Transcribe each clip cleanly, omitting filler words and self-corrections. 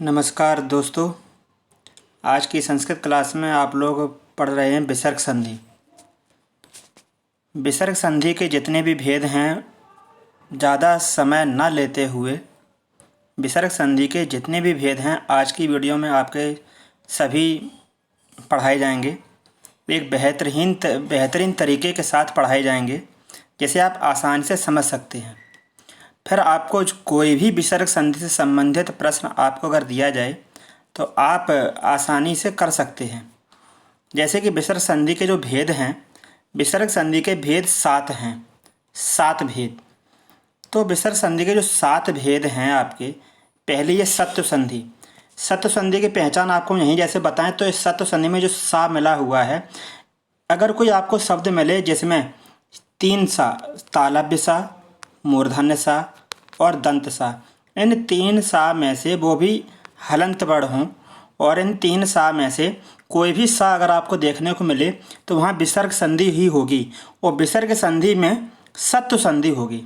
नमस्कार दोस्तों। आज की संस्कृत क्लास में आप लोग पढ़ रहे हैं विसर्ग संधि। विसर्ग संधि के जितने भी भेद हैं, ज़्यादा समय न लेते हुए विसर्ग संधि के जितने भी भेद हैं आज की वीडियो में आपके सभी पढ़ाए जाएंगे। एक बेहतरीन तरीके के साथ पढ़ाए जाएंगे जिसे आप आसानी से समझ सकते हैं। फिर आपको कोई भी विसर्ग संधि से संबंधित प्रश्न आपको अगर दिया जाए तो आप आसानी से कर सकते हैं। जैसे कि विसर्ग संधि के जो भेद हैं, विसर्ग संधि के भेद 7 हैं, 7 भेद। तो विसर्ग संधि के जो 7 भेद हैं आपके, पहले ये सत्व संधि। सत्व संधि की पहचान आपको यहीं जैसे बताएं तो इस सत्व संधि में जो सा मिला हुआ है, अगर कोई आपको शब्द मिले जिसमें 3 सा, तालव्य सा, मूर्धन्य सा और दंत सा, इन 3 सा में से वो भी हलंत वर्ण हों और इन 3 सा में से कोई भी सा अगर आपको देखने को मिले तो वहाँ विसर्ग संधि ही होगी और विसर्ग संधि में सत्व संधि होगी।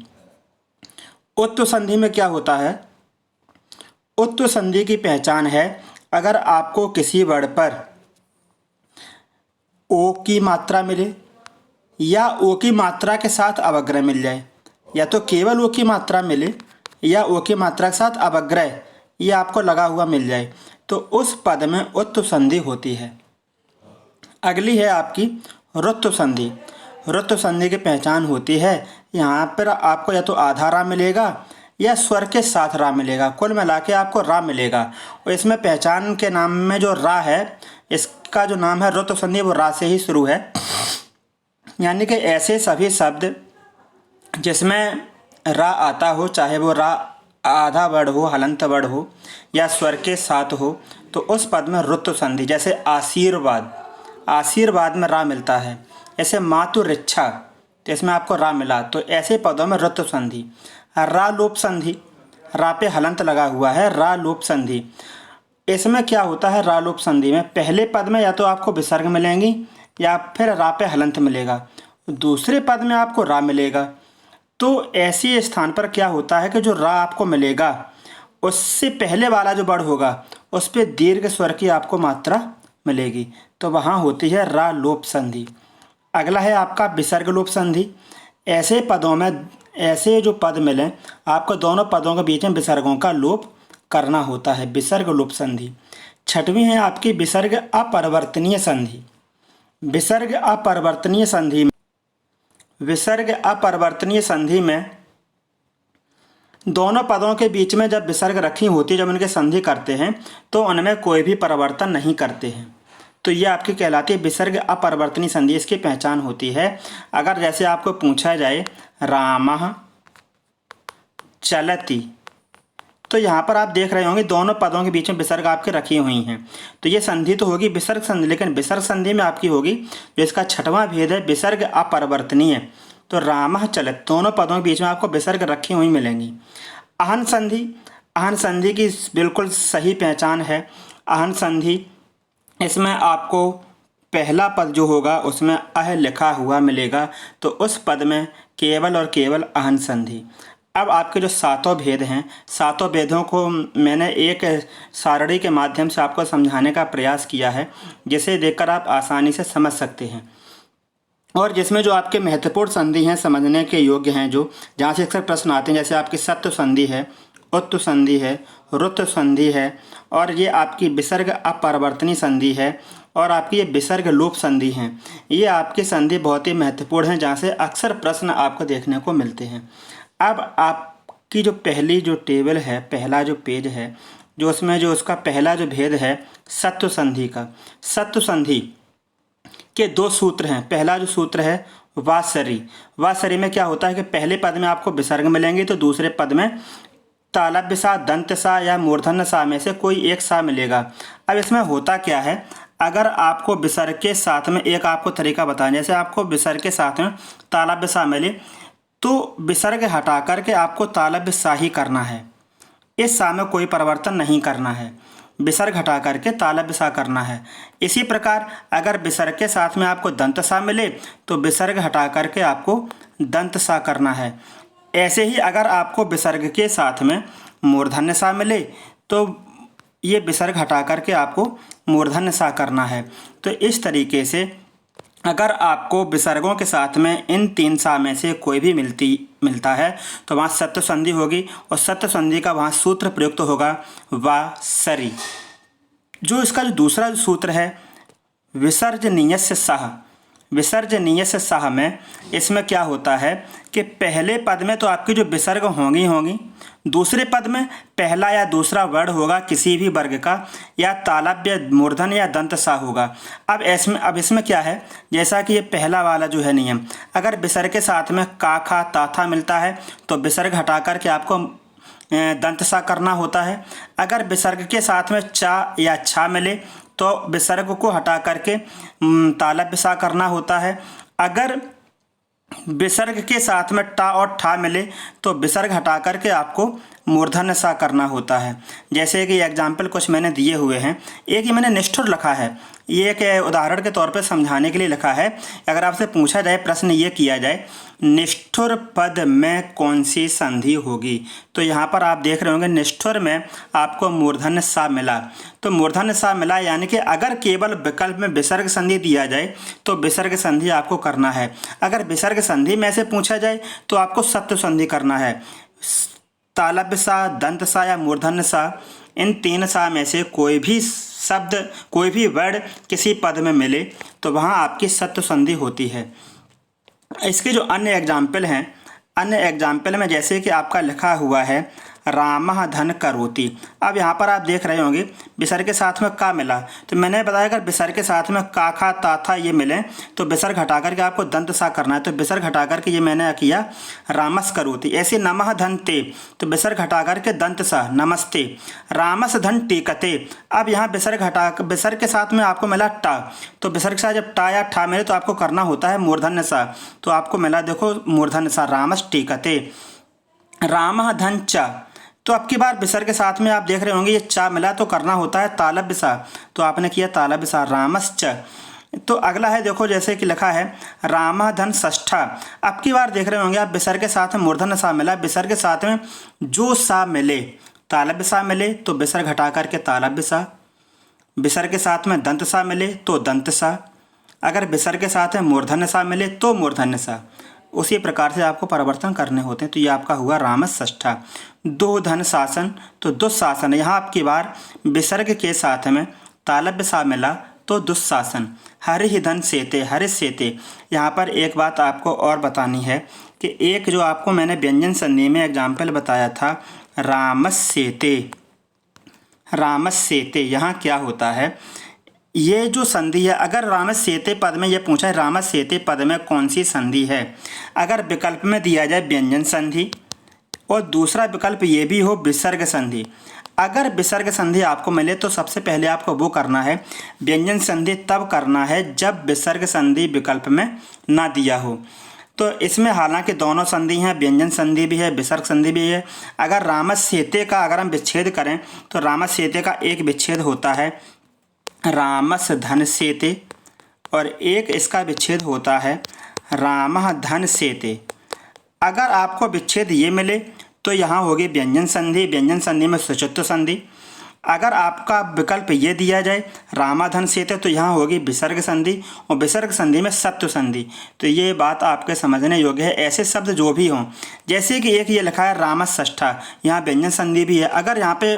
उत्व संधि में क्या होता है? उत्व संधि की पहचान है अगर आपको किसी वर्ण पर ओ की मात्रा मिले या ओ की मात्रा के साथ अवग्रह मिल जाए, या तो केवल ओ की मात्रा मिले या ओ की मात्रा के साथ अवग्रह ये आपको लगा हुआ मिल जाए, तो उस पद में उत्व संधि होती है। अगली है आपकी रुत्व संधि। रुत्व संधि की पहचान होती है, यहाँ पर आपको या तो आधा रा मिलेगा या स्वर के साथ रा मिलेगा, कुल मिला के आपको रा मिलेगा। और इसमें पहचान के नाम में जो रा है, इसका जो नाम है रुत्व संधि, वो रा से ही शुरू है। यानी कि ऐसे सभी शब्द जिसमें रा आता हो, चाहे वो रा आधा वर्ण हो, हलंत वर्ण हो या स्वर के साथ हो, तो उस पद में रुत्व संधि। जैसे आशीर्वाद, आशीर्वाद में रा मिलता है। ऐसे मातुरिच्छा, तो इसमें आपको रा मिला, तो ऐसे पदों में रुत्व संधि। रा लोप संधि, रा पे हलंत लगा हुआ है, रा लोप संधि। इसमें क्या होता है? रा लोप संधि में पहले पद में या तो आपको विसर्ग मिलेंगी या फिर रा पे हलंत मिलेगा, दूसरे पद में आपको रा मिलेगा। तो ऐसी स्थान पर क्या होता है कि जो रा आपको मिलेगा उससे पहले वाला जो वर्ण होगा उस पर दीर्घ स्वर की आपको मात्रा मिलेगी, तो वहाँ होती है रा लोप संधि। अगला है आपका विसर्ग लोप संधि। ऐसे पदों में, ऐसे जो पद मिले आपको दोनों पदों के बीच में विसर्गों का लोप करना होता है, विसर्ग लोप संधि। छठवीं है आपकी विसर्ग अपरिवर्तनीय संधि। विसर्ग अपरिवर्तनीय संधि में, विसर्ग अपरिवर्तनीय संधि में दोनों पदों के बीच में जब विसर्ग रखी होती है, जब उनके संधि करते हैं तो उनमें कोई भी परिवर्तन नहीं करते हैं, तो ये आपकी कहलाती है विसर्ग अपरिवर्तनीय संधि। इसकी पहचान होती है अगर जैसे आपको पूछा जाए रामः चलति, तो यहाँ पर आप देख रहे होंगे दोनों पदों के बीच में विसर्ग आपके रखी हुई हैं, तो ये संधि तो होगी विसर्ग संधि। लेकिन विसर्ग संधि में आपकी होगी जो इसका छठवां भेद है विसर्ग अपरिवर्तनीय। तो रामः चलत, दोनों पदों के बीच में आपको विसर्ग रखी हुई मिलेंगी। अहन संधि, अहन संधि की बिल्कुल सही पहचान है। अहन संधि, इसमें आपको पहला पद जो होगा उसमें अह लिखा हुआ मिलेगा, तो उस पद में केवल और केवल अहन संधि। अब आपके जो 7 भेद हैं, 7 भेदों को मैंने एक सारणी के माध्यम से आपको समझाने का प्रयास किया है, जिसे देखकर आप आसानी से समझ सकते हैं और जिसमें जो आपके महत्वपूर्ण संधि हैं, समझने के योग्य हैं, जो जहाँ से अक्सर प्रश्न आते हैं, जैसे आपकी सत्व संधि है, उत्व संधि है, रुत्व संधि है और ये आपकी विसर्ग अपरिवर्तनीय संधि है और आपकी ये विसर्ग लोप संधि हैं। ये आपकी संधि बहुत ही महत्वपूर्ण हैं, जहाँ से अक्सर प्रश्न आपको देखने को मिलते हैं। अब आपकी जो पहली जो टेबल है, पहला जो पेज है, जो उसमें जो उसका पहला जो भेद है सत्व संधि का, सत्व संधि के 2 सूत्र हैं। पहला जो सूत्र है वासरी, वासरी में क्या होता है कि पहले पद में आपको विसर्ग मिलेंगे तो दूसरे पद में तालव्य सा, दंत सा या मूर्धन्य सा में से कोई एक सा मिलेगा। अब इसमें होता क्या है, अगर आपको विसर्ग के साथ में एक आपको तरीका बताएं, जैसे आपको विसर्ग के साथ में तालव्य सा मिले तो विसर्ग हटा करके आपको तालव्य सा ही करना है, इस सा में कोई परिवर्तन नहीं करना है, विसर्ग हटा करके तालव्य सा करना है। इसी प्रकार अगर विसर्ग के साथ में आपको दंत सा मिले तो विसर्ग हटा करके आपको दंत सा करना है। ऐसे ही अगर आपको विसर्ग के साथ में मूर्धन्य सा मिले तो ये विसर्ग हटा करके आपको मूर्धन्य सा करना है। तो इस तरीके से अगर आपको विसर्गों के साथ में इन 3 सा में से कोई भी मिलता है तो वहाँ सत्व संधि होगी और सत्व संधि का वहाँ सूत्र प्रयुक्त होगा वा सरी। जो इसका जो दूसरा सूत्र है विसर्जनीयस्य सह, विसर्जनीयस्य सह में इसमें क्या होता है कि पहले पद में तो आपकी जो विसर्ग होंगी, दूसरे पद में पहला या दूसरा वर्ण होगा किसी भी वर्ग का, या तालव्य मूर्धन या दंत सा होगा। अब इसमें क्या है, जैसा कि ये पहला वाला जो है नियम, अगर विसर्ग के साथ में का खा ता था मिलता है तो विसर्ग हटा करके आपको दंत सा करना होता है। अगर विसर्ग के साथ में चा या छा मिले तो विसर्ग को हटा करके तालव्य सा करना होता है। अगर विसर्ग के साथ में टा और ठा मिले तो विसर्ग हटा करके आपको मूर्धन्य सा करना होता है। जैसे कि एग्जाम्पल कुछ मैंने दिए हुए हैं, एक ही मैंने निष्ठुर लिखा है, ये एक उदाहरण के तौर पर समझाने के लिए लिखा है। अगर आपसे पूछा जाए, प्रश्न ये किया जाए निष्ठुर पद में कौन सी संधि होगी, तो यहाँ पर आप देख रहे होंगे निष्ठुर में आपको मूर्धन्य सा मिला। तो मूर्धन्य सा मिला यानी कि अगर केवल विकल्प में विसर्ग संधि दिया जाए तो विसर्ग संधि आपको करना है। अगर विसर्ग संधि में से पूछा जाए तो आपको सत्व संधि करना है। तालव्य सा, दंत सा या मूर्धन्य सा, इन 3 सा में से कोई भी शब्द, कोई भी वर्ण किसी पद में मिले तो वहाँ आपकी सत्व संधि होती है। इसके जो अन्य एग्जाम्पल हैं, अन्य एग्जाम्पल में जैसे कि आपका लिखा हुआ है रामः धन करोति। अब यहाँ पर आप देख रहे होंगे विसर्ग के साथ में का मिला, तो मैंने बताया अगर विसर्ग के साथ में का खा ता था ये मिले तो विसर्ग हटा करके आपको दंत सा करना है। तो विसर्ग हटा करके ये मैंने किया रामस करोति। ऐसे नमः धन ते, तो विसर्ग हटा करके दंत सा नमस्ते। रामस धन टीकते, अब यहाँ विसर्ग के साथ में आपको मिला टा, तो विसर्ग के साथ जब टा या ठा मिले तो आपको करना होता है मूर्धन्य सा। तो आपको मिला देखो मूर्धन्य सा रामस टीकते। रामः धन च, तो अब की बार विसर्ग के साथ में आप देख रहे होंगे ये चा मिला तो करना होता है तालव्य सा, तो आपने किया तालव्य सा रामश्च। तो अगला है देखो जैसे कि लिखा है रामः धन षष्ठा। अब की बार देख रहे होंगे आप विसर्ग के साथ में मूर्धन्य सा मिला, विसर्ग के साथ में जो सा मिले, तालव्य सा मिले तो विसर्ग हटा करके तालव्य सा, विसर्ग के साथ में दंत सा मिले तो दंत सा, अगर विसर्ग के साथ में मूर्धन्य सा मिले तो मूर्धन्य सा। उसी प्रकार से आपको परिवर्तन करने होते हैं। तो ये आपका हुआ रामषष्ठा। दो धन शासन, तो दुशासन, यहाँ आपकी बार विसर्ग के साथ में तालव्य सा मिला तो दुशासन। हरि धन सेते, हरि सेते, यहाँ पर एक बात आपको और बतानी है कि एक जो आपको मैंने व्यंजन संधि में एग्जाम्पल बताया था रामस्येते, रामस्येते, यहाँ क्या होता है, ये जो संधि है, अगर रामस्येते पद में ये पूछा है रामस्येते पद में कौन सी संधि है, अगर विकल्प में दिया जाए व्यंजन संधि और दूसरा विकल्प ये भी हो विसर्ग संधि। अगर विसर्ग संधि आपको मिले तो सबसे पहले आपको वो करना है, व्यंजन संधि तब करना है जब विसर्ग संधि विकल्प में ना दिया हो। तो इसमें हालांकि दोनों संधि हैं, व्यंजन संधि भी है, विसर्ग संधि भी है। अगर रामस्येते का अगर हम विच्छेद करें तो रामस्येते का एक विच्छेद होता है रामस धन सेते और एक इसका विच्छेद होता है रामः धन सेते। अगर आपको विच्छेद ये मिले तो यहाँ होगी व्यंजन संधि, व्यंजन संधि में सुचत्व संधि। अगर आपका विकल्प ये दिया जाए रामाधन सेते तो यहाँ होगी विसर्ग संधि और विसर्ग संधि में सत्व संधि। तो ये बात आपके समझने योग्य है। ऐसे शब्द जो भी हों, जैसे कि एक ये लिखा है रामषष्ठा, यहाँ व्यंजन संधि भी है, अगर यहाँ पे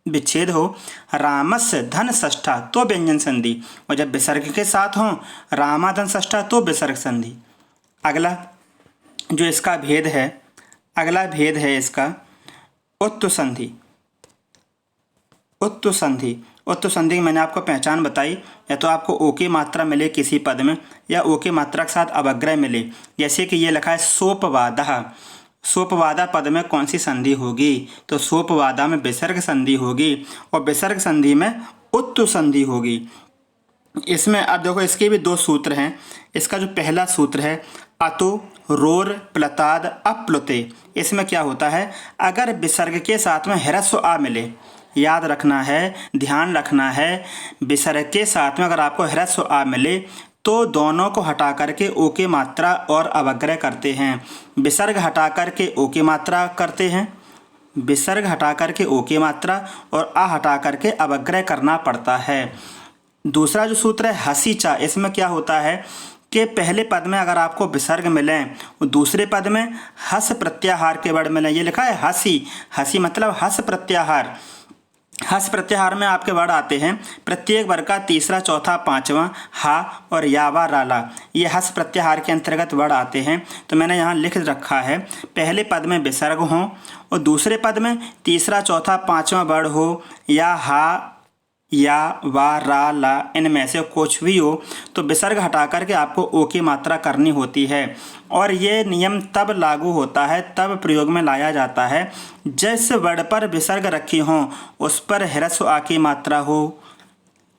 विच्छेद हो रामस्य धन षष्ठा तो व्यंजन संधि, और जब विसर्ग के साथ हो रामाधन षष्ठा तो विसर्ग संधि। अगला जो इसका भेद है, अगला भेद है इसका उत्तु संधि। उत्तु संधि, उत्तु संधि की मैंने आपको पहचान बताई, या तो आपको ओ की मात्रा मिले किसी पद में या ओ की मात्रा के साथ अवग्रह मिले। जैसे कि ये लिखा है सोपवादः, सोपवादा पद में कौन सी संधि होगी, तो सोपवादा में विसर्ग संधि होगी और विसर्ग संधि में उत्तु संधि होगी। इसमें अब देखो इसके भी दो सूत्र हैं। इसका जो पहला सूत्र है अतो रोर प्लताद अप्लुते, इसमें क्या होता है, अगर विसर्ग के साथ में ह्रस्व आ मिले, याद रखना है, ध्यान रखना है, विसर्ग के साथ में अगर आपको ह्रस्व आ मिले तो दोनों को हटा करके ओ की मात्रा और अवग्रह करते हैं। विसर्ग हटा करके ओ की मात्रा करते हैं, विसर्ग हटा करके ओ की मात्रा और आ हटा करके अवग्रह करना पड़ता है। दूसरा जो सूत्र है हसीचा, इसमें क्या होता है कि पहले पद में अगर आपको विसर्ग मिले और दूसरे पद में हस प्रत्याहार के वर्ड मिले, ये लिखा है हसी, हसी मतलब हस प्रत्याहार। हस प्रत्याहार में आपके वर्ड आते हैं प्रत्येक वर्ग का तीसरा चौथा पांचवा हा और यावा राला, ये हस प्रत्याहार के अंतर्गत वर्ड आते हैं। तो मैंने यहाँ लिख रखा है पहले पद में विसर्ग हो और दूसरे पद में तीसरा चौथा पांचवा वर्ड हो या हा या वा रा ला, इनमें से कुछ भी हो तो विसर्ग हटा करके आपको ओ की मात्रा करनी होती है। और ये नियम तब लागू होता है, तब प्रयोग में लाया जाता है जिस वर्ड पर विसर्ग रखी हो उस पर ह्रस्व आ की मात्रा हो।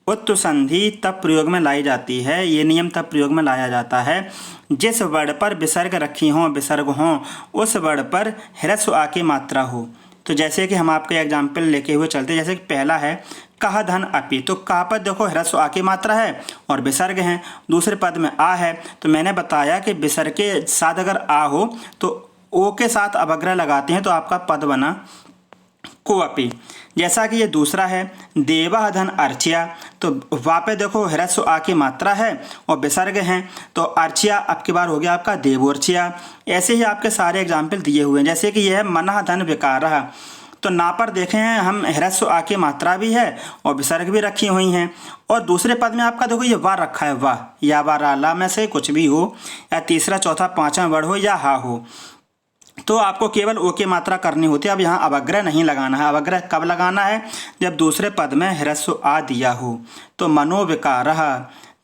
उत्त संधि तब प्रयोग में लाई जाती है, ये नियम तब प्रयोग में लाया जाता है जिस वर्ड पर विसर्ग रखी हो, विसर्ग हो, उस वर्ड पर ह्रस्व आ की मात्रा हो। तो जैसे कि हम आपके एग्जाम्पल लेके हुए चलते हैं, जैसे कि पहला है कहा धन अपि, तो कहा पर देखो ह्रस्व आ की मात्रा है और विसर्ग है, दूसरे पद में आ है। तो मैंने बताया कि विसर्ग के साथ अगर आ हो तो ओ के साथ अवग्रह लगाते हैं तो आपका पद बना कोअपि। जैसा कि ये दूसरा है देवा धन अर्चिया, तो वहाँ पे देखो ह्रस्व आ की मात्रा है और विसर्ग हैं तो अर्चिया अब की बार हो गया आपका देवोर्चिया। ऐसे ही आपके सारे एग्जाम्पल दिए हुए हैं। जैसे कि यह है मना धन विकारः, तो ना पर देखें हैं हम ह्रस्व आ की मात्रा भी है और विसर्ग भी रखी हुई हैं। और दूसरे पद में आपका देखो ये वाह रखा है, वाह या वा राला में से कुछ भी हो या तीसरा चौथा पांचवा वर्ड हो या हा हो, तो आपको केवल ओ की मात्रा करनी होती है। अब यहाँ अवग्रह नहीं लगाना है। अवग्रह कब लगाना है? जब दूसरे पद में ह्रस्व आ दिया हो। तो मनोविकारः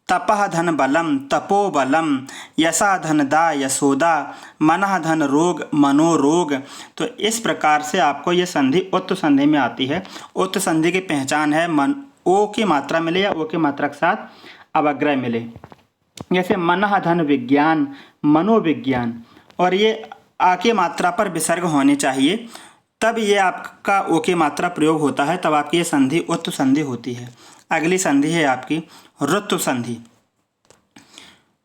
तपः धन बलम तपो बलम यशा धन दा यशोदा मनः धन रोग मनोरोग। तो इस प्रकार से आपको ये संधि उत्त संधि में आती है। उत्त संधि की पहचान है मन ओ की मात्रा मिले या ओ की मात्रा के साथ अवग्रह मिले। जैसे मनः धन विज्ञान मनोविज्ञान, और ये आ की मात्रा पर विसर्ग होनी चाहिए, तब ये आपका ओ की मात्रा प्रयोग होता है, तब आपकी ये संधि उत्त संधि होती है। अगली संधि है आपकी ऋतु संधि।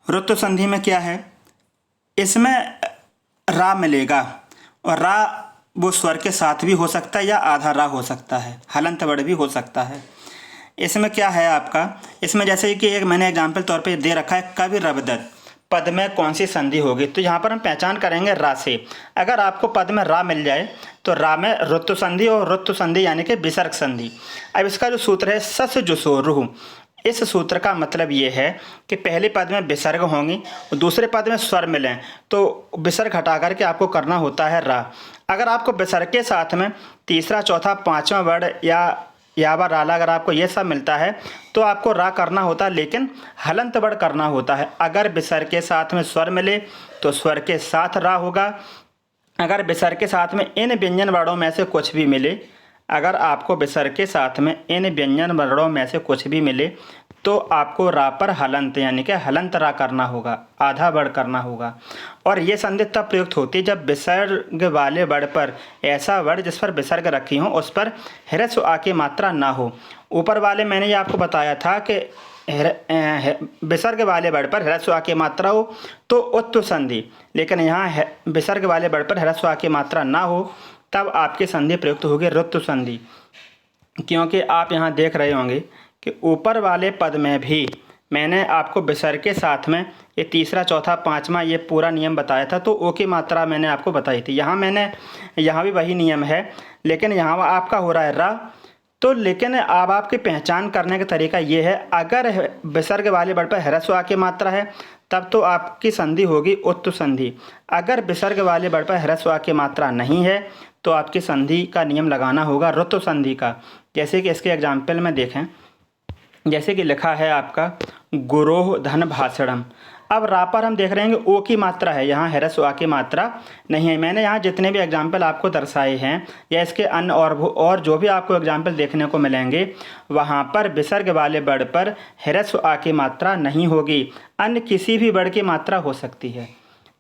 ऋतु संधि में क्या है? इसमें रा मिलेगा और रा वो स्वर के साथ भी हो सकता है या आधा रा हो सकता है, हलंत वर्ड भी हो सकता है। इसमें क्या है आपका, इसमें जैसे कि एक मैंने एग्जाम्पल तौर पे दे रखा है कवि रवदत्त, पद में कौन सी संधि होगी। तो यहाँ पर हम पहचान करेंगे रा से। अगर आपको पद में रा मिल जाए तो रा में ऋतु संधि और ऋतु संधि यानी कि विसर्ग संधि। अब इसका जो सूत्र है सस जुसो रुह, इस सूत्र का मतलब ये है कि पहले पद में विसर्ग होंगी और दूसरे पद में स्वर मिलें तो विसर्ग हटा करके आपको करना होता है रा। अगर आपको विसर्ग के साथ में तीसरा चौथा पांचवा वर्ड या वा राला अगर आपको ये सब मिलता है तो आपको रा करना होता है, लेकिन हलंत वर्ड करना होता है। अगर विसर्ग के साथ में स्वर मिले तो स्वर के साथ रा होगा। अगर विसर्ग के साथ में इन व्यंजन वर्णों में से कुछ भी मिले, अगर आपको विसर्ग के साथ में इन व्यंजन वर्णों में से कुछ भी मिले तो आपको रा पर हलंत यानी कि हलंत रा करना होगा, आधा वर्ड करना होगा। और ये संधि तब प्रयुक्त होती है जब विसर्ग वाले वर्ड पर ऐसा वर्ड जिस पर विसर्ग रखी हो उस पर ह्रस्व आ की मात्रा ना हो। ऊपर वाले मैंने ये आपको बताया था कि विसर्ग वाले वर्ड पर ह्रस्व आ की मात्रा हो तो उत्त संधि, लेकिन यहाँ विसर्ग वाले वर्ड पर ह्रस्व आ की मात्रा ना हो तब आपकी संधि प्रयुक्त होगी ऋतु संधि। क्योंकि आप यहाँ देख रहे होंगे कि ऊपर वाले पद में भी मैंने आपको विसर्ग के साथ में ये तीसरा चौथा पांचवा ये पूरा नियम बताया था, तो ओ की मात्रा मैंने आपको बताई थी। यहाँ भी वही नियम है, लेकिन यहाँ आपका हो रहा है रा। तो लेकिन अब आपकी पहचान करने का तरीका ये है, अगर विसर्ग वाले वर्ड पर ह्रस्व आ की मात्रा है तब तो आपकी संधि होगी उत्त संधि। अगर विसर्ग वाले वर्ड पर ह्रस्व आ की मात्रा नहीं है तो आपकी संधि का नियम लगाना होगा ऋतु संधि का। जैसे कि इसके एग्जाम्पल में देखें, जैसे कि लिखा है आपका गुरोह धन भाषणम। अब रा पर हम देख रहे हैं कि ओ की मात्रा है, यहाँ ह्रस्व आ की मात्रा नहीं है। मैंने यहाँ जितने भी एग्जाम्पल आपको दर्शाए हैं या इसके अन्य और जो भी आपको एग्जाम्पल देखने को मिलेंगे वहाँ पर विसर्ग वाले वर्ड पर ह्रस्व आ की मात्रा नहीं होगी, अन्य किसी भी वर्ड की मात्रा हो सकती है।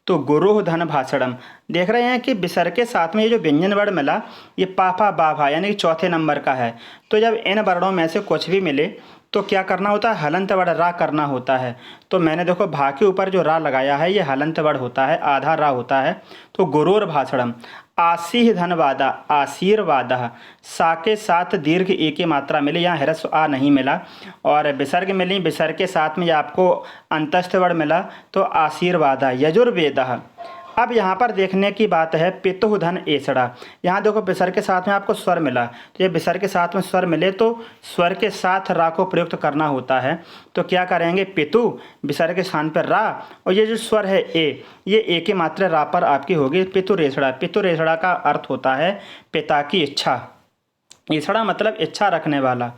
तो गुरोह धन भाषणम देख रहे हैं कि विसर्ग के साथ में ये जो व्यंजन वर्ण मिला ये पापा बाभा यानी कि चौथे नंबर का है। तो जब इन वर्णों में से कुछ भी मिले तो क्या करना होता है, हलंत वर्ण रा करना होता है। तो मैंने देखो भा के ऊपर जो रा लगाया है ये हलंत वर्ण होता है, आधा रा होता है। तो गुरोर भाषणम। आसीह धनवादा, आशीर्वादा, सा के साथ दीर्घ ए की मात्रा मिली, यहाँ ह्रस्व आ नहीं मिला, और विसर्ग मिली, विसर्ग के साथ में आपको अंतस्थ वर्ण मिला, तो आशीर्वादा। यजुर्वेद। अब यहाँ पर देखने की बात है पितुः धन एसड़ा। यहाँ देखो विसर्ग के साथ में आपको स्वर मिला, तो ये विसर्ग के साथ में स्वर मिले तो स्वर के साथ रा को प्रयुक्त करना होता है। तो क्या करेंगे, पितु विसर्ग के स्थान पर रा, और ये जो स्वर है ए, ये ए की मात्रा रा पर आपकी होगी पितुरेसड़ा। पितुरेसड़ा का अर्थ होता है पिता की इच्छा। ईसड़ा मतलब इच्छा रखने वाला,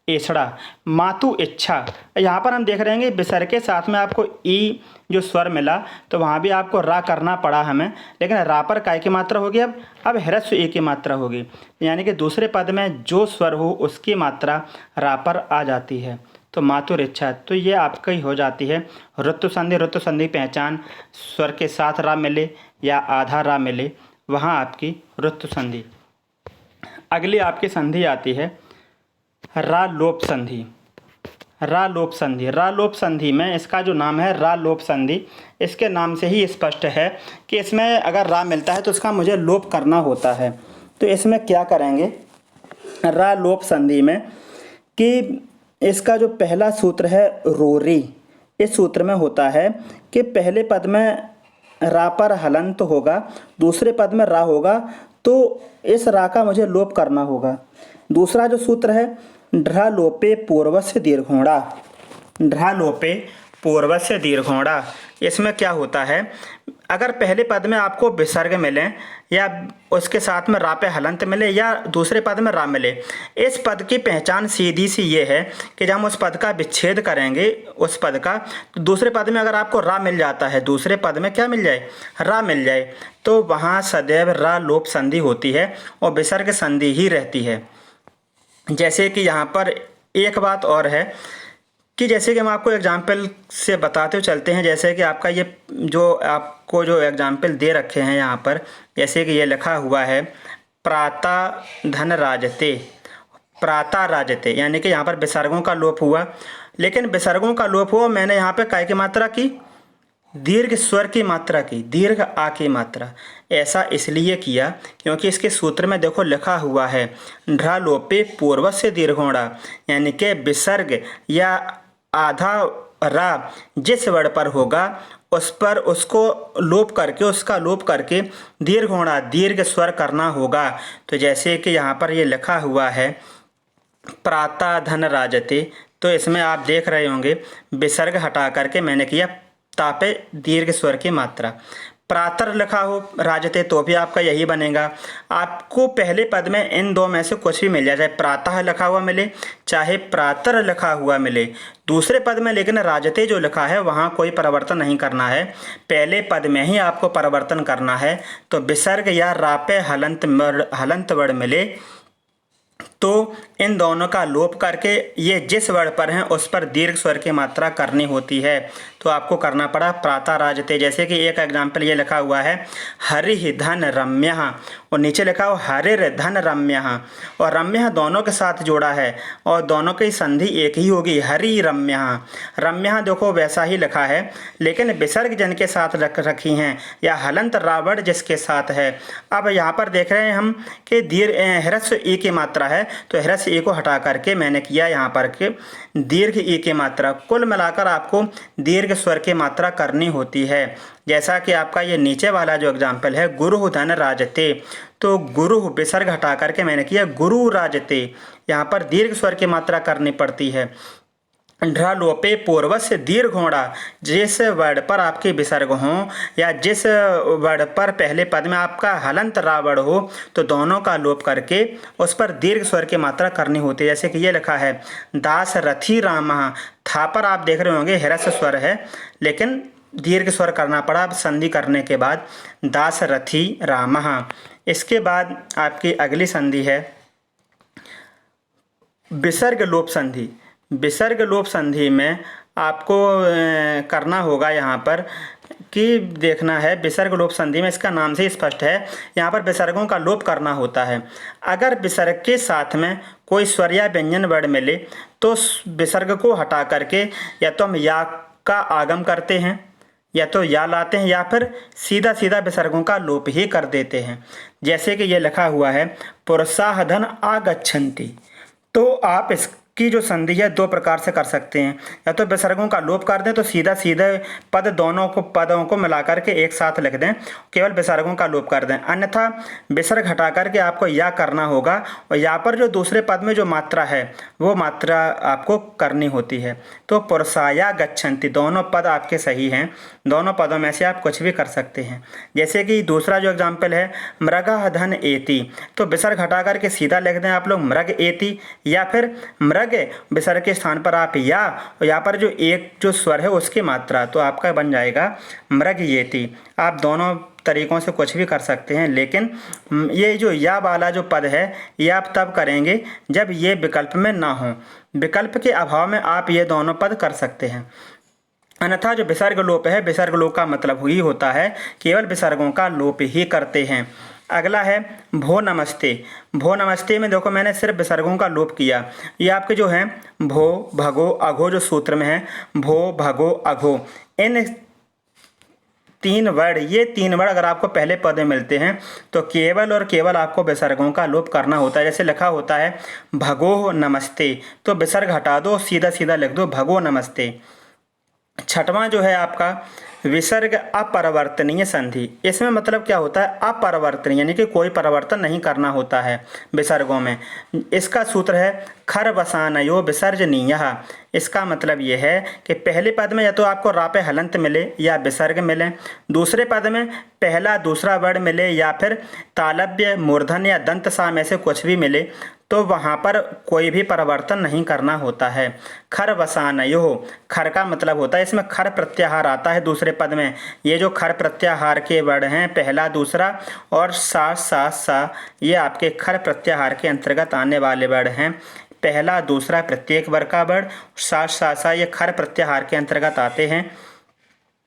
एसड़ा। मातु इच्छा, यहाँ पर हम देख रहे हैं विसर्ग के साथ में आपको ई जो स्वर मिला, तो वहाँ भी आपको रा करना पड़ा हमें, लेकिन रा पर काय की मात्रा होगी, अब ह्रस्व ए की मात्रा होगी, यानी कि दूसरे पद में जो स्वर हो उसकी मात्रा रा पर आ जाती है, तो मातुर इच्छा। तो ये आपकी हो जाती है ऋतु संधि। ऋतु संधि पहचान स्वर के साथ रा मिले या आधा रा मिले, वहाँ आपकी ऋतु संधि। अगली आपकी संधि आती है रालोप संधि। रालोप संधि, रालोप संधि में इसका जो नाम है रालोप संधि, इसके नाम से ही स्पष्ट है कि इसमें अगर रा मिलता है तो उसका मुझे लोप करना होता है। तो इसमें क्या करेंगे रालोप संधि में कि इसका जो पहला सूत्र है रोरी, इस सूत्र में होता है कि पहले पद में रा पर हलंत होगा, दूसरे पद में रा होगा, तो इस रा का मुझे लोप करना होगा। दूसरा जो सूत्र है ढ्रालोपे पूर्वस्य दीर्घोड़ा। ढ्रालोपे पूर्वस्य दीर्घोड़ा, इसमें क्या होता है, अगर पहले पद में आपको विसर्ग मिले या उसके साथ में रा पे हलंत मिले या दूसरे पद में रा मिले, इस पद की पहचान सीधी सी ये है कि जब हम उस पद का विच्छेद करेंगे उस पद का, तो दूसरे पद में अगर आपको रा मिल जाता है, दूसरे पद में क्या मिल जाए, रा मिल जाए, तो वहाँ सदैव रा लोप संधि होती है और विसर्ग संधि ही रहती है। जैसे कि यहाँ पर एक बात और है कि जैसे कि हम आपको एग्जाम्पल से बताते हुए चलते हैं, जैसे कि आपका ये जो आपको जो एग्जाम्पल दे रखे हैं यहाँ पर, जैसे कि ये लिखा हुआ है प्राता धन राजते, प्राता राजते, यानी कि यहाँ पर विसर्गों का लोप हुआ, लेकिन विसर्गों का लोप हुआ मैंने यहाँ पे काय की मात्रा की, दीर्घ स्वर की मात्रा की, दीर्घ आ की मात्रा। ऐसा इसलिए किया क्योंकि इसके सूत्र में देखो लिखा हुआ है ढ्रालोपे पूर्वस्य दीर्घोड़ा, यानी कि विसर्ग या आधा रा जिस वर्ण पर होगा उस पर उसको लोप करके, उसका लोप करके दीर्घोड़ा दीर्घ स्वर करना होगा। तो जैसे कि यहाँ पर ये लिखा हुआ है प्राता धन राजते, तो इसमें आप देख रहे होंगे विसर्ग हटा करके मैंने किया तापे दीर्घ स्वर की मात्रा। प्रातर लिखा हो राजते तो भी आपका यही बनेगा। आपको पहले पद में इन दो में से कुछ भी मिल जाए, चाहे प्रातः लिखा हुआ मिले चाहे प्रातर लिखा हुआ मिले, दूसरे पद में लेकिन राजते जो लिखा है वहाँ कोई परिवर्तन नहीं करना है, पहले पद में ही आपको परिवर्तन करना है। तो विसर्ग या रापे हलंत वर्ण मिले तो इन दोनों का लोप करके ये जिस वर्ण पर हैं उस पर दीर्घ स्वर की मात्रा करनी होती है। तो आपको करना पड़ा प्राता राजते। जैसे कि एक एग्जाम्पल ये लिखा हुआ है हरि धन रम्यः, और नीचे लिखा हुआ हरिर धन रम्यः, और रम्यः दोनों के साथ जोड़ा है और दोनों की संधि एक ही होगी, हरि रम्यः। रम्यः देखो वैसा ही लिखा है लेकिन विसर्ग जन के साथ रखी हैं या हलंत रावण जिसके साथ है। अब यहाँ पर देख रहे हैं हम कि दीर्घ ह्रस्व ई की मात्रा है, तो ह्रस्व ई को हटा करके मैंने किया यहाँ पर कि दीर्घ ई की मात्रा। कुल मिलाकर आपको दीर्घ स्वर की मात्रा करनी होती है। जैसा कि आपका ये नीचे वाला जो एग्जाम्पल है गुरु धन राजते, तो गुरु विसर्ग हटा करके मैंने किया गुरु राजते, यहाँ पर दीर्घ स्वर की मात्रा करनी पड़ती है। ढ्रालोपे पूर्वस्य दीर्घोड़ा, जिस वर्ण पर आपके विसर्ग हों या जिस वर्ण पर पहले पद में आपका हलंत रावण हो तो दोनों का लोप करके उस पर दीर्घ स्वर की मात्रा करनी होती है। जैसे कि ये लिखा है दास रथी रामः, था पर आप देख रहे होंगे ह्रस्व स्वर है लेकिन दीर्घ स्वर करना पड़ा संधि करने के बाद, दास रथी रामः। इसके बाद आपकी अगली संधि है विसर्ग लोप संधि। विसर्ग लोप संधि में आपको करना होगा यहाँ पर कि देखना है विसर्ग लोप संधि में, इसका नाम से स्पष्ट है, यहाँ पर विसर्गों का लोप करना होता है। अगर विसर्ग के साथ में कोई स्वर या व्यंजन वर्ण मिले तो विसर्ग को हटा करके या तो हम या का आगम करते हैं या तो या लाते हैं या फिर सीधा सीधा विसर्गों का लोप ही कर देते हैं। जैसे कि ये लिखा हुआ है प्रोत्साहधन आगच्छन्ति, तो आप इसकी जो संधि है दो प्रकार से कर सकते हैं। या तो विसर्गों का लोप कर दें तो सीधा सीधे पदों को मिलाकर के एक साथ लिख दें, केवल विसर्गों का लोप कर दें। अन्यथा विसर्ग हटा करके आपको या करना होगा और यहाँ पर जो दूसरे पद में जो मात्रा है वो मात्रा आपको करनी होती है। तो पुरुषाया गच्छन्ति दोनों पद आपके सही हैं, दोनों पदों में से आप कुछ भी कर सकते हैं। जैसे कि दूसरा जो एग्जाम्पल है मृगः धन एति, तो विसर्ग हटा करके सीधा लिख दें आप लोग मृग एति, या फिर मृग विसर्ग के स्थान पर आप या, और यहाँ पर जो एक जो स्वर है उसकी मात्रा, तो आपका बन जाएगा मृग येति। आप दोनों तरीकों से कुछ भी कर सकते हैं, लेकिन ये जो या वाला जो पद है ये आप तब करेंगे जब ये विकल्प में ना हो। विकल्प के अभाव में आप ये दोनों पद कर सकते हैं। अन्यथा जो विसर्ग लोप है, विसर्ग लोप का मतलब ही होता है केवल विसर्गों का लोप ही करते हैं। अगला है भो नमस्ते। भो नमस्ते में देखो मैंने सिर्फ विसर्गों का लोप किया। ये आपके जो हैं भो भगो अघो जो सूत्र में है, भो भगो अघो, इन तीन वर्ड, ये तीन वर्ड अगर आपको पहले पद में मिलते हैं तो केवल और केवल आपको विसर्गों का लोप करना होता है। जैसे लिखा होता है भगो नमस्ते, तो विसर्ग हटा दो, सीधा सीधा लिख दो भगो नमस्ते। छठवां जो है आपका विसर्ग अपरिवर्तनीय संधि। इसमें मतलब क्या होता है अपरिवर्तनीय, यानी कि कोई परिवर्तन नहीं करना होता है विसर्गों में। इसका सूत्र है खरवसानयो विसर्जनीयः। इसका मतलब ये है कि पहले पद में या तो आपको रा पे हलंत मिले या विसर्ग मिले, दूसरे पद में पहला दूसरा वर्ण मिले या फिर तालव्य मूर्धन या दंत सा में से कुछ भी मिले, तो वहाँ पर कोई भी परिवर्तन नहीं करना होता है। खरवसानयो, खर का मतलब होता है इसमें खर प्रत्याहार आता है दूसरे पद में। ये जो खर प्रत्याहार के वर्ण हैं पहला दूसरा और सा सा सा, ये आपके खर प्रत्याहार के अंतर्गत आने वाले वर्ण हैं। पहला दूसरा प्रत्येक वर्ग का वर्ण, सा सा सा, ये खर प्रत्याहार के अंतर्गत आते हैं।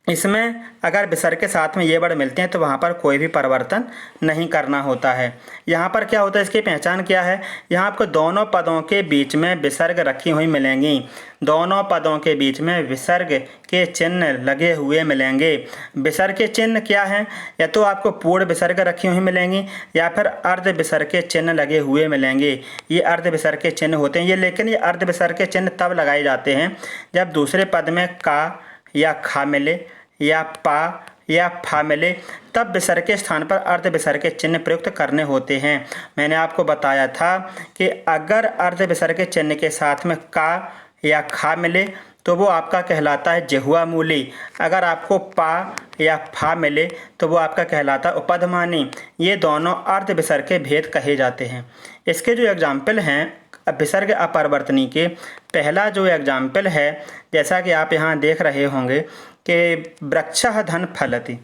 इसमें अगर विसर्ग के साथ में ये वर्ड मिलते हैं तो वहाँ पर कोई भी परिवर्तन नहीं करना होता है। यहाँ पर क्या होता है, इसकी पहचान क्या है, यहाँ आपको दोनों पदों के बीच में विसर्ग रखी हुई मिलेंगी। दोनों पदों के बीच में विसर्ग के चिन्ह लगे हुए मिलेंगे। विसर्ग के चिन्ह क्या हैं, या तो आपको पूर्ण विसर्ग रखी हुई मिलेंगी या फिर अर्ध विसर्ग के चिन्ह लगे हुए मिलेंगे। ये अर्ध विसर्ग के चिन्ह होते हैं ये, लेकिन ये अर्ध विसर्ग के चिन्ह तब लगाए जाते हैं जब दूसरे पद में का या खा मिले या पा या फा मिले, तब विसर्ग के स्थान पर अर्ध विसर्ग के चिन्ह प्रयुक्त करने होते हैं। मैंने आपको बताया था कि अगर अर्ध विसर्ग के चिन्ह के साथ में का या खा मिले तो वो आपका कहलाता है जिह्वा मूली। अगर आपको पा या फा मिले तो वो आपका कहलाता है उपधमानी। ये दोनों अर्ध विसर्ग के भेद कहे जाते हैं। इसके जो एग्जाम्पल हैं विसर्ग अपरिवर्तनीय के, पहला जो एग्जाम्पल है जैसा कि आप यहाँ देख रहे होंगे कि वृक्षः धन फलति।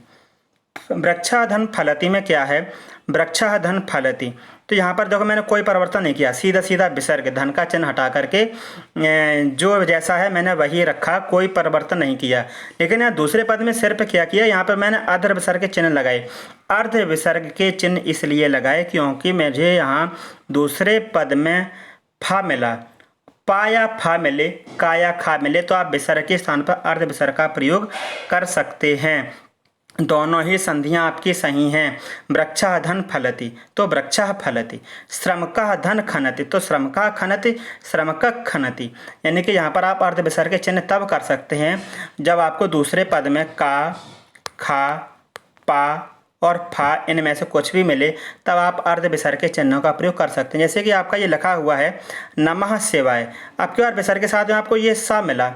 वृक्षः धन फलति में क्या है, वृक्षः धन फलति, तो यहाँ पर देखो मैंने कोई परिवर्तन नहीं किया, सीधा सीधा विसर्ग धन का चिन्ह हटा करके जो जैसा है मैंने वही रखा, कोई परिवर्तन नहीं किया। लेकिन यहाँ दूसरे पद में सिर्फ क्या किया, यहाँ पर मैंने अर्ध विसर्ग के चिन्ह लगाए। अर्ध विसर्ग के चिन्ह इसलिए लगाए क्योंकि मुझे यहाँ दूसरे पद में फा मिला, पा या फा मिले, का या खा मिले, तो आप विसर्ग के स्थान पर अर्ध विसर्ग का प्रयोग कर सकते हैं। दोनों ही संधियां आपकी सही हैं। वृक्षः धन फलति तो वृक्षः फलति, श्रमकः धन खनति तो श्रमकः खनति, श्रमकः खनति। यानी कि यहाँ पर आप अर्ध विसर्ग के चिन्ह तब कर सकते हैं जब आपको दूसरे पद में का, खा, पा और फा इनमें से कुछ भी मिले, तब आप अर्ध विसर्ग के चिन्हों का प्रयोग कर सकते हैं। जैसे कि आपका ये लिखा हुआ है नमः शिवाय, आपके बार विसर्ग के साथ में आपको ये सा मिला,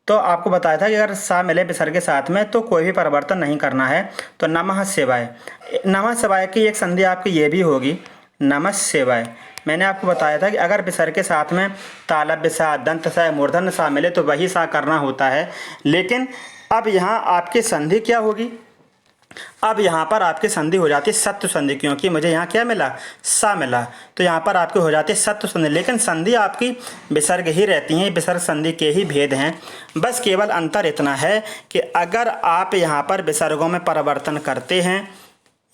तो आपको बताया था कि अगर सा मिले विसर्ग के साथ में तो कोई भी परिवर्तन नहीं करना है। तो नमः शिवाय, नमः शिवाय की एक संधि आपकी ये भी होगी नमः शिवाय। मैंने आपको बताया था कि अगर विसर्ग के साथ में तालव्य सा, दंत सा, मूर्धन्य सा मिले तो वही सा करना होता है। लेकिन अब यहाँ आपकी संधि क्या होगी, अब यहाँ पर आपकी संधि हो जाती है सत्व संधि, क्योंकि मुझे यहाँ क्या मिला, सा मिला, तो यहाँ पर आपकी हो जाती है सत्व संधि। लेकिन संधि आपकी विसर्ग ही रहती हैं, विसर्ग संधि के ही भेद हैं। बस केवल अंतर इतना है कि अगर आप यहाँ पर विसर्गों में परिवर्तन करते हैं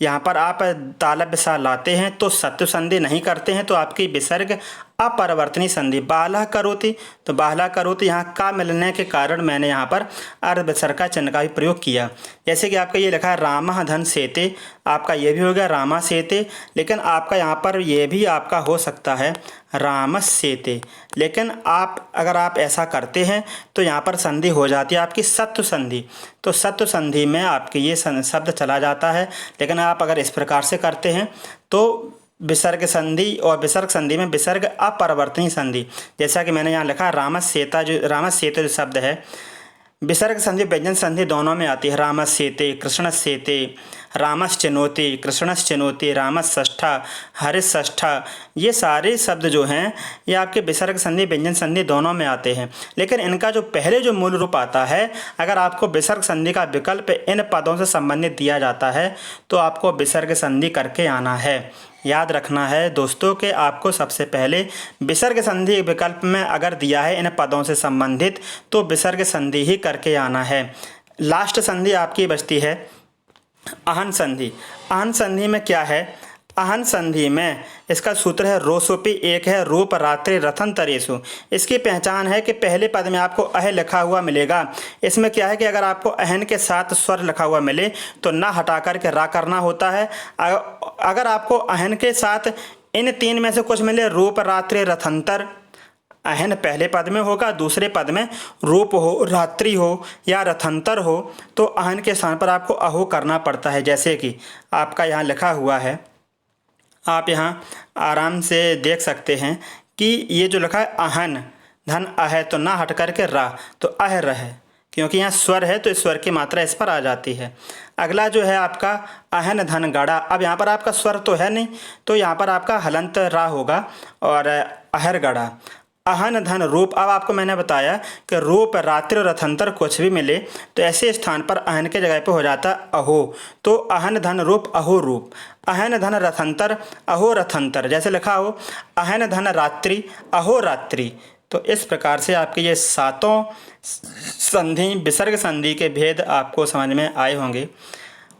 यहाँ पर आप तालव्य सा लाते हैं तो सत्व संधि नहीं करते हैं तो आपकी विसर्ग अपरिवर्तनीय संधि बाला करोति, तो बाला करोति यहाँ का मिलने के कारण मैंने यहाँ पर अर्ध विसर्ग का चिन्ह का भी प्रयोग किया। जैसे कि आपका ये लिखा है रामः धन सेते, आपका ये भी हो गया रामा सेते, लेकिन आपका यहाँ पर ये भी आपका हो सकता है रामस्येते, लेकिन आप अगर आप ऐसा करते हैं तो यहाँ पर संधि हो जाती है आपकी सत्व संधि, तो सत्व संधि में आपके ये शब्द चला जाता है। लेकिन आप अगर इस प्रकार से करते हैं तो विसर्ग संधि और विसर्ग संधि में विसर्ग अपरिवर्तनीय संधि, जैसा कि मैंने यहाँ लिखा रामस्येता, जो रामस्येते जो शब्द है विसर्ग संधि व्यंजन संधि दोनों में आती है। रामस्येते, कृष्णस्येते, रामश्चिनोति, कृष्णश्चिनोति, रामषष्ठा, हरिषष्ठा, ये सारे शब्द जो हैं ये आपके विसर्ग संधि व्यंजन संधि दोनों में आते हैं। लेकिन इनका जो पहले जो मूल रूप आता है, अगर आपको विसर्ग संधि का विकल्प इन पदों से संबंधित दिया जाता है तो आपको विसर्ग संधि करके आना है। याद रखना है दोस्तों कि आपको सबसे पहले विसर्ग संधि विकल्प में अगर दिया है इन पदों से संबंधित तो विसर्ग संधि ही करके आना है। लास्ट संधि आपकी बचती है अहन संधि। अहन संधि में क्या है? अहन संधि में इसका सूत्र है रोसोपी, एक है रूप रात्रि रथन तरेसु। इसकी पहचान है कि पहले पद में आपको अह लिखा हुआ मिलेगा। इसमें क्या है कि अगर आपको अहन के साथ स्वर लिखा हुआ मिले तो ना हटा करके रा करना होता है। अगर आपको अहन के साथ इन तीन में से कुछ मिले, रूप रात्रि रथंतर, अहन पहले पद में होगा, दूसरे पद में रूप हो, रात्रि हो या रथंतर हो, तो अहन के स्थान पर आपको अहो करना पड़ता है। जैसे कि आपका यहाँ लिखा हुआ है, आप यहाँ आराम से देख सकते हैं कि ये जो लिखा है अहन धन अह, तो ना हट करके रा, तो अह रह, क्योंकि यहाँ स्वर है तो इस स्वर की मात्रा इस पर आ जाती है। अगला जो है आपका अहन धन गड़ा, अब यहाँ पर आपका स्वर तो है नहीं तो यहाँ पर आपका हलंत रा होगा और अहर गड़ा। अहन धन रूप, अब आपको मैंने बताया कि रूप रात्रि और रथंतर कुछ भी मिले तो ऐसे स्थान पर अहन के जगह पे हो जाता अहो, तो अहन धन रूप अहो रूप, अहन धन रथंतर अहो रथंतर, जैसे लिखा हो अहन धन रात्रि अहो रात्रि। तो इस प्रकार से आपके ये सातों संधि विसर्ग संधि के भेद आपको समझ में आए होंगे।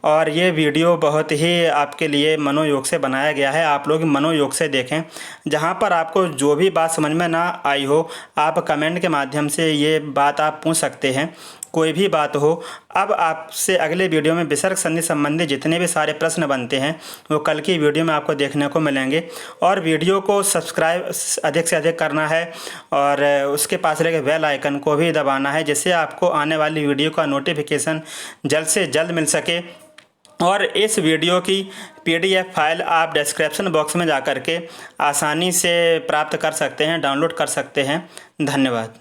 और ये वीडियो बहुत ही आपके लिए मनोयोग से बनाया गया है, आप लोग मनोयोग से देखें। जहाँ पर आपको जो भी बात समझ में ना आई हो आप कमेंट के माध्यम से ये बात आप पूछ सकते हैं, कोई भी बात हो। अब आपसे अगले वीडियो में विसर्ग संधि संबंधी जितने भी सारे प्रश्न बनते हैं वो कल की वीडियो में आपको देखने को मिलेंगे। और वीडियो को सब्सक्राइब अधिक से अधिक करना है और उसके पास लगे बेल आइकन को भी दबाना है, जिससे आपको आने वाली वीडियो का नोटिफिकेशन जल्द से जल्द मिल सके। और इस वीडियो की PDF फाइल आप डिस्क्रिप्शन बॉक्स में जा कर के आसानी से प्राप्त कर सकते हैं, डाउनलोड कर सकते हैं। धन्यवाद।